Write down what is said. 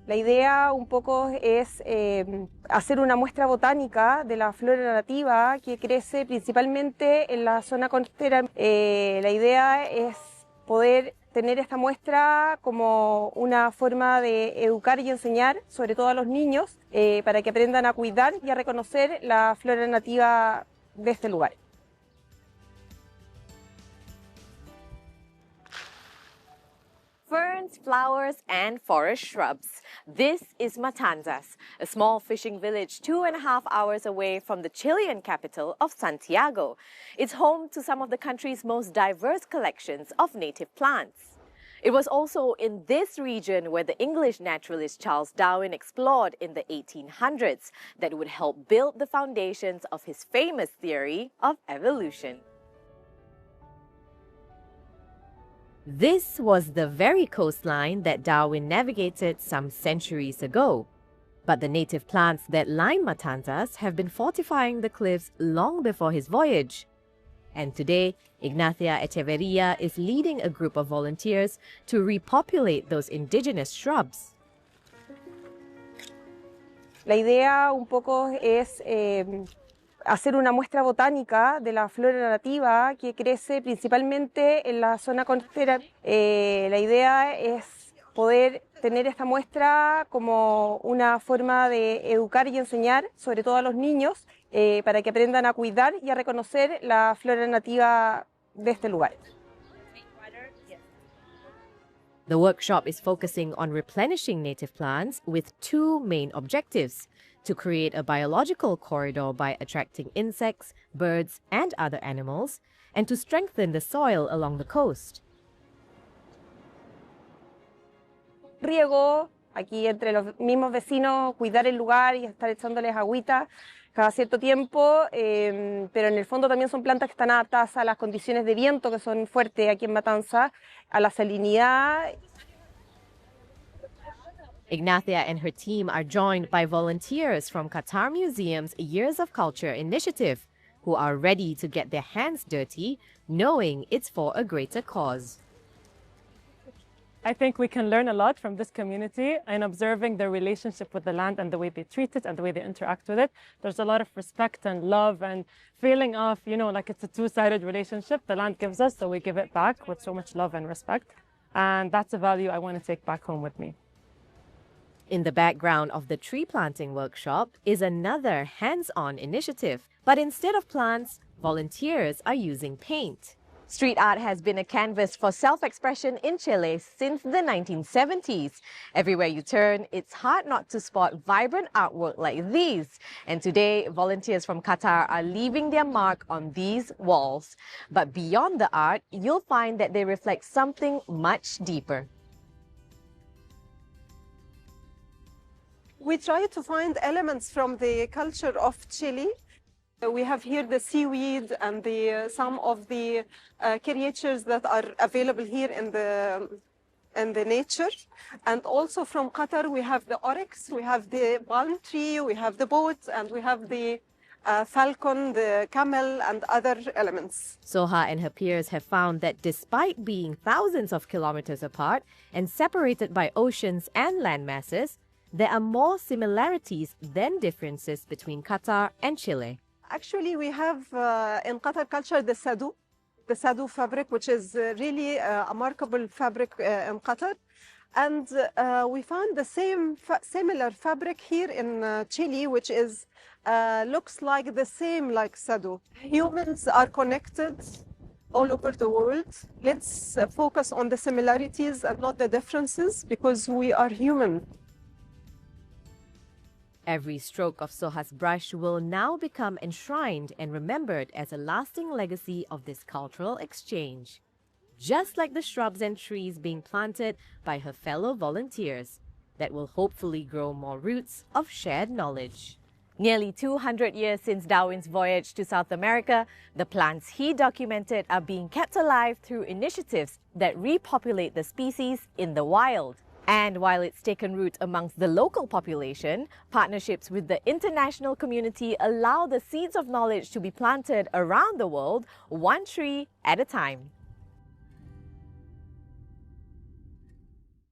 La idea un poco es hacer una muestra botánica de la flora nativa que crece principalmente en la zona costera. La idea es poder tener esta muestra como una forma de educar y enseñar, sobre todo a los niños, para que aprendan a cuidar y a reconocer la flora nativa de este lugar. Ferns, flowers, and forest shrubs. This is Matanzas, a small fishing village 2.5 hours away from the Chilean capital of Santiago. It's home to some of the country's most diverse collections of native plants. It was also in this region where the English naturalist Charles Darwin explored in the 1800s that would help build the foundations of his famous theory of evolution. This was the very coastline that Darwin navigated some centuries ago. But the native plants that line Matanzas have been fortifying the cliffs long before his voyage. And today, Ignacia Echeverria is leading a group of volunteers to repopulate those indigenous shrubs. La idea un poco es hacer una muestra botánica de la flora nativa que crece principalmente en la zona costera. La idea es poder tener esta muestra como una forma de educar y enseñar, sobre todo a los niños, para que aprendan a cuidar y a reconocer la flora nativa de este lugar. The workshop is focusing on replenishing native plants with two main objectives: to create a biological corridor by attracting insects, birds, and other animals, and to strengthen the soil along the coast. Riego, aquí entre los mismos vecinos, cuidar el lugar y estar echándoles agüita cada cierto tiempo, pero en el fondo también son plantas que están adaptadas a las condiciones de viento que son fuertes aquí en Matanzas, a la salinidad. Ignacia and her team are joined by volunteers from Catar Museum's Years of Culture initiative, who are ready to get their hands dirty, knowing it's for a greater cause. I think we can learn a lot from this community in observing their relationship with the land and the way they treat it and the way they interact with it. There's a lot of respect and love and feeling of, like it's a two-sided relationship. The land gives us, so we give it back with so much love and respect. And that's a value I want to take back home with me. In the background of the tree planting workshop is another hands-on initiative. But instead of plants, volunteers are using paint. Street art has been a canvas for self-expression in Chile since the 1970s. Everywhere you turn, it's hard not to spot vibrant artwork like these. And today, volunteers from Qatar are leaving their mark on these walls. But beyond the art, you'll find that they reflect something much deeper. We try to find elements from the culture of Chile. We have here the seaweed and some of the creatures that are available here in the nature. And also from Qatar, we have the oryx, we have the palm tree, we have the boat, and we have the falcon, the camel, and other elements. Soha and her peers have found that despite being thousands of kilometers apart and separated by oceans and land masses, there are more similarities than differences between Qatar and Chile. Actually, we have in Qatar culture the sadu fabric, which is really a remarkable fabric in Qatar. And we found the similar fabric here in Chile, which is looks like the same like sadu. Humans are connected all over the world. Let's focus on the similarities and not the differences, because we are human. Every stroke of Soha's brush will now become enshrined and remembered as a lasting legacy of this cultural exchange, just like the shrubs and trees being planted by her fellow volunteers that will hopefully grow more roots of shared knowledge. Nearly 200 years since Darwin's voyage to South America, the plants he documented are being kept alive through initiatives that repopulate the species in the wild. And while it's taken root amongst the local population, partnerships with the international community allow the seeds of knowledge to be planted around the world, one tree at a time.